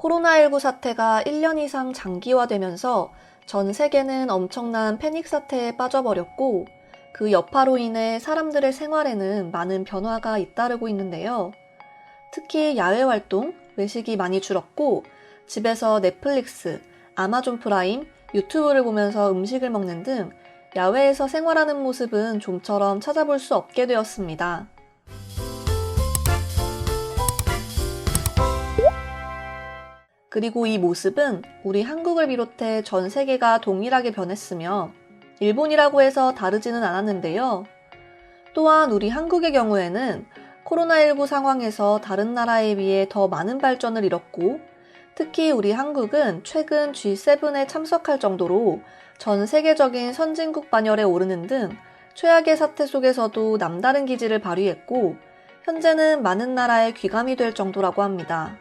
코로나19 사태가 1년 이상 장기화되면서 전 세계는 엄청난 패닉 사태에 빠져버렸고 그 여파로 인해 사람들의 생활에는 많은 변화가 잇따르고 있는데요. 특히 야외 활동, 외식이 많이 줄었고 집에서 넷플릭스, 아마존 프라임, 유튜브를 보면서 음식을 먹는 등 야외에서 생활하는 모습은 좀처럼 찾아볼 수 없게 되었습니다. 그리고 이 모습은 우리 한국을 비롯해 전 세계가 동일하게 변했으며 일본이라고 해서 다르지는 않았는데요. 또한 우리 한국의 경우에는 코로나19 상황에서 다른 나라에 비해 더 많은 발전을 이뤘고 특히 우리 한국은 최근 G7에 참석할 정도로 전 세계적인 선진국 반열에 오르는 등 최악의 사태 속에서도 남다른 기질을 발휘했고 현재는 많은 나라의 귀감이 될 정도라고 합니다.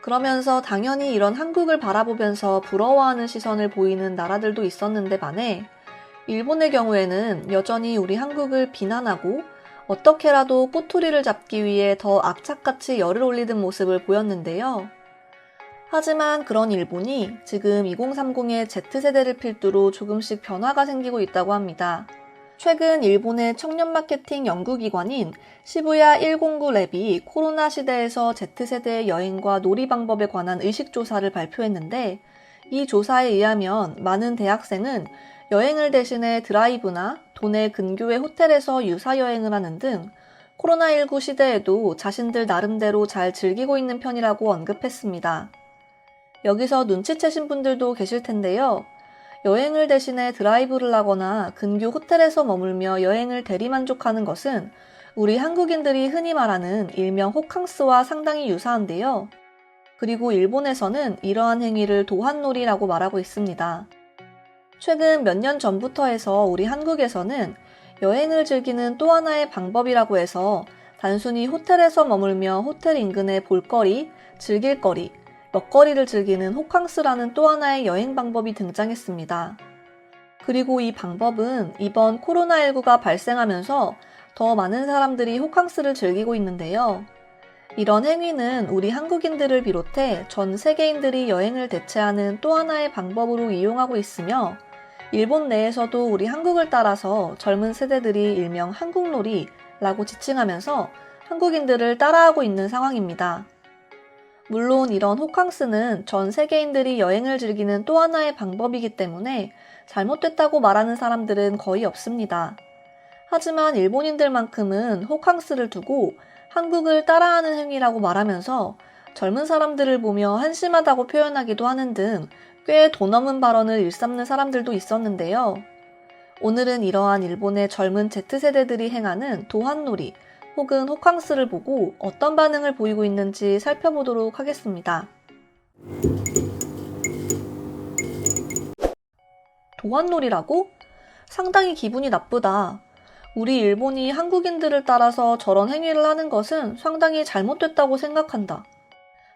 그러면서 당연히 이런 한국을 바라보면서 부러워하는 시선을 보이는 나라들도 있었는데 반해 일본의 경우에는 여전히 우리 한국을 비난하고 어떻게라도 꼬투리를 잡기 위해 더 악착같이 열을 올리는 모습을 보였는데요. 하지만 그런 일본이 지금 2030의 Z세대를 필두로 조금씩 변화가 생기고 있다고 합니다. 최근 일본의 청년 마케팅 연구기관인 시부야 109랩이 코로나 시대에서 Z세대의 여행과 놀이 방법에 관한 의식조사를 발표했는데 이 조사에 의하면 많은 대학생은 여행을 대신해 드라이브나 도내 근교의 호텔에서 유사여행을 하는 등 코로나19 시대에도 자신들 나름대로 잘 즐기고 있는 편이라고 언급했습니다. 여기서 눈치채신 분들도 계실 텐데요. 여행을 대신해 드라이브를 하거나 근교 호텔에서 머물며 여행을 대리만족하는 것은 우리 한국인들이 흔히 말하는 일명 호캉스와 상당히 유사한데요. 그리고 일본에서는 이러한 행위를 도한놀이라고 말하고 있습니다. 최근 몇 년 전부터 해서 우리 한국에서는 여행을 즐기는 또 하나의 방법이라고 해서 단순히 호텔에서 머물며 호텔 인근의 볼거리, 즐길거리, 먹거리를 즐기는 호캉스라는 또 하나의 여행 방법이 등장했습니다. 그리고 이 방법은 이번 코로나19가 발생하면서 더 많은 사람들이 호캉스를 즐기고 있는데요. 이런 행위는 우리 한국인들을 비롯해 전 세계인들이 여행을 대체하는 또 하나의 방법으로 이용하고 있으며 일본 내에서도 우리 한국을 따라서 젊은 세대들이 일명 한국놀이라고 지칭하면서 한국인들을 따라하고 있는 상황입니다. 물론 이런 호캉스는 전 세계인들이 여행을 즐기는 또 하나의 방법이기 때문에 잘못됐다고 말하는 사람들은 거의 없습니다. 하지만 일본인들만큼은 호캉스를 두고 한국을 따라하는 행위라고 말하면서 젊은 사람들을 보며 한심하다고 표현하기도 하는 등 꽤 도넘은 발언을 일삼는 사람들도 있었는데요. 오늘은 이러한 일본의 젊은 Z세대들이 행하는 도한놀이 혹은 호캉스를 보고 어떤 반응을 보이고 있는지 살펴보도록 하겠습니다. 도한놀이라고? 상당히 기분이 나쁘다. 우리 일본이 한국인들을 따라서 저런 행위를 하는 것은 상당히 잘못됐다고 생각한다.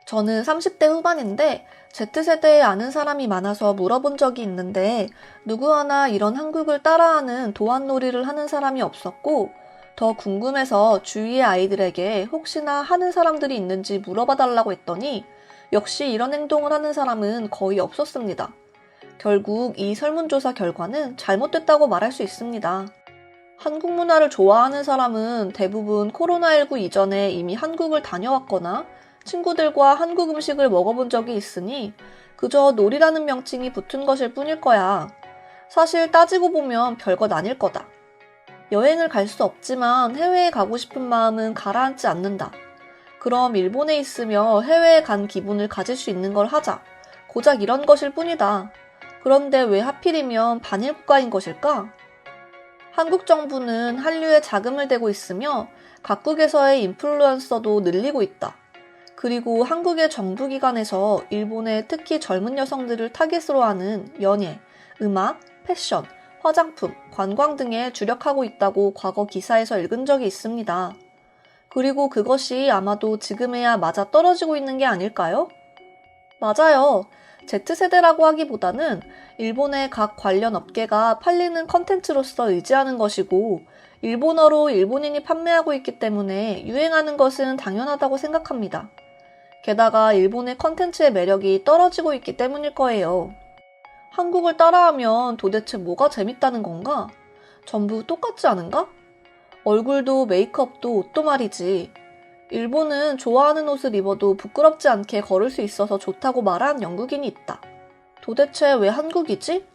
저는 30대 후반인데 Z세대에 아는 사람이 많아서 물어본 적이 있는데 누구 하나 이런 한국을 따라하는 도한놀이를 하는 사람이 없었고 더 궁금해서 주위의 아이들에게 혹시나 하는 사람들이 있는지 물어봐 달라고 했더니 역시 이런 행동을 하는 사람은 거의 없었습니다. 결국 이 설문조사 결과는 잘못됐다고 말할 수 있습니다. 한국 문화를 좋아하는 사람은 대부분 코로나19 이전에 이미 한국을 다녀왔거나 친구들과 한국 음식을 먹어본 적이 있으니 그저 놀이라는 명칭이 붙은 것일 뿐일 거야. 사실 따지고 보면 별것 아닐 거다. 여행을 갈 수 없지만 해외에 가고 싶은 마음은 가라앉지 않는다. 그럼 일본에 있으며 해외에 간 기분을 가질 수 있는 걸 하자. 고작 이런 것일 뿐이다. 그런데 왜 하필이면 반일 국가인 것일까? 한국 정부는 한류에 자금을 대고 있으며 각국에서의 인플루언서도 늘리고 있다. 그리고 한국의 정부기관에서 일본의 특히 젊은 여성들을 타깃으로 하는 연예, 음악, 패션, 화장품, 관광 등에 주력하고 있다고 과거 기사에서 읽은 적이 있습니다. 그리고 그것이 아마도 지금에야 맞아 떨어지고 있는 게 아닐까요? 맞아요. Z세대라고 하기보다는 일본의 각 관련 업계가 팔리는 컨텐츠로서 의지하는 것이고 일본어로 일본인이 판매하고 있기 때문에 유행하는 것은 당연하다고 생각합니다. 게다가 일본의 컨텐츠의 매력이 떨어지고 있기 때문일 거예요. 한국을 따라하면 도대체 뭐가 재밌다는 건가? 전부 똑같지 않은가? 얼굴도 메이크업도 옷도 말이지. 일본은 좋아하는 옷을 입어도 부끄럽지 않게 걸을 수 있어서 좋다고 말한 영국인이 있다. 도대체 왜 한국이지?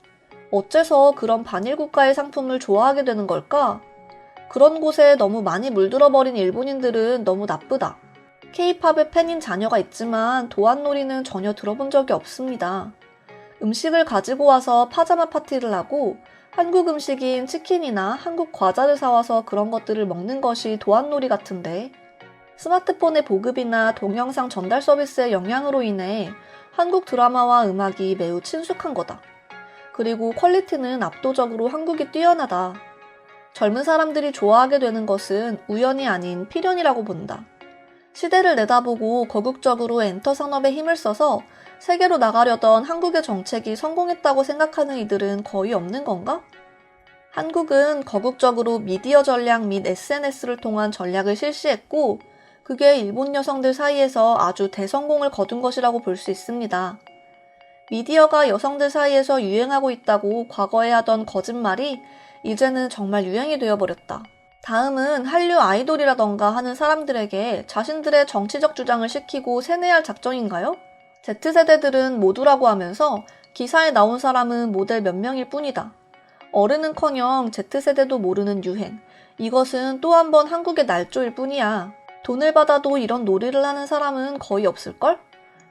어째서 그런 반일 국가의 상품을 좋아하게 되는 걸까? 그런 곳에 너무 많이 물들어버린 일본인들은 너무 나쁘다. K-팝의 팬인 자녀가 있지만 도안놀이는 전혀 들어본 적이 없습니다. 음식을 가지고 와서 파자마 파티를 하고 한국 음식인 치킨이나 한국 과자를 사와서 그런 것들을 먹는 것이 도안놀이 같은데, 스마트폰의 보급이나 동영상 전달 서비스의 영향으로 인해 한국 드라마와 음악이 매우 친숙한 거다. 그리고 퀄리티는 압도적으로 한국이 뛰어나다. 젊은 사람들이 좋아하게 되는 것은 우연이 아닌 필연이라고 본다. 시대를 내다보고 거국적으로 엔터 산업에 힘을 써서 세계로 나가려던 한국의 정책이 성공했다고 생각하는 이들은 거의 없는 건가? 한국은 거국적으로 미디어 전략 및 SNS를 통한 전략을 실시했고, 그게 일본 여성들 사이에서 아주 대성공을 거둔 것이라고 볼 수 있습니다. 미디어가 여성들 사이에서 유행하고 있다고 과거에 하던 거짓말이 이제는 정말 유행이 되어버렸다. 다음은 한류 아이돌이라던가 하는 사람들에게 자신들의 정치적 주장을 시키고 세뇌할 작정인가요? Z세대들은 모두라고 하면서 기사에 나온 사람은 모델 몇 명일 뿐이다. 어른은커녕 Z세대도 모르는 유행. 이것은 또 한 번 한국의 날조일 뿐이야. 돈을 받아도 이런 놀이를 하는 사람은 거의 없을걸?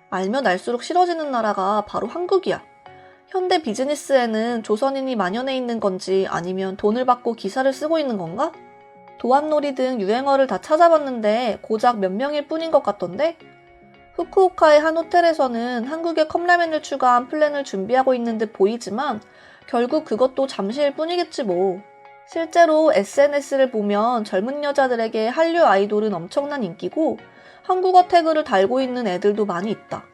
알면 알수록 싫어지는 나라가 바로 한국이야. 현대 비즈니스에는 조선인이 만연해 있는 건지 아니면 돈을 받고 기사를 쓰고 있는 건가? 도안놀이 등 유행어를 다 찾아봤는데 고작 몇 명일 뿐인 것 같던데? 후쿠오카의 한 호텔에서는 한국의 컵라면을 추가한 플랜을 준비하고 있는 듯 보이지만 결국 그것도 잠시일 뿐이겠지 뭐. 실제로 SNS를 보면 젊은 여자들에게 한류 아이돌은 엄청난 인기고 한국어 태그를 달고 있는 애들도 많이 있다.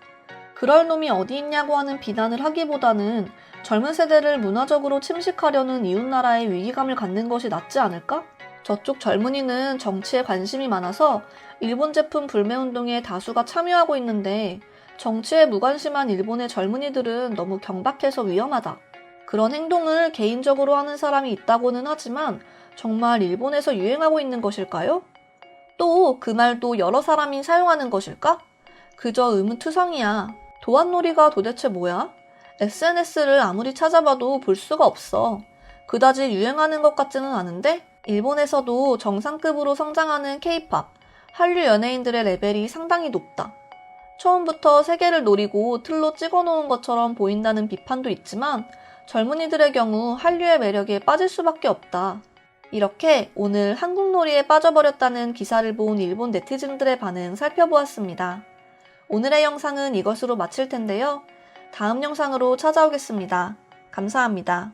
그럴 놈이 어디 있냐고 하는 비난을 하기보다는 젊은 세대를 문화적으로 침식하려는 이웃나라의 위기감을 갖는 것이 낫지 않을까? 저쪽 젊은이는 정치에 관심이 많아서 일본 제품 불매운동에 다수가 참여하고 있는데 정치에 무관심한 일본의 젊은이들은 너무 경박해서 위험하다. 그런 행동을 개인적으로 하는 사람이 있다고는 하지만 정말 일본에서 유행하고 있는 것일까요? 또 그 말도 여러 사람이 사용하는 것일까? 그저 의문투성이야. 도안놀이가 도대체 뭐야? SNS를 아무리 찾아봐도 볼 수가 없어. 그다지 유행하는 것 같지는 않은데? 일본에서도 정상급으로 성장하는 K-팝, 한류 연예인들의 레벨이 상당히 높다. 처음부터 세계를 노리고 틀로 찍어놓은 것처럼 보인다는 비판도 있지만 젊은이들의 경우 한류의 매력에 빠질 수밖에 없다. 이렇게 오늘 한국놀이에 빠져버렸다는 기사를 본 일본 네티즌들의 반응 살펴보았습니다. 오늘의 영상은 이것으로 마칠 텐데요. 다음 영상으로 찾아오겠습니다. 감사합니다.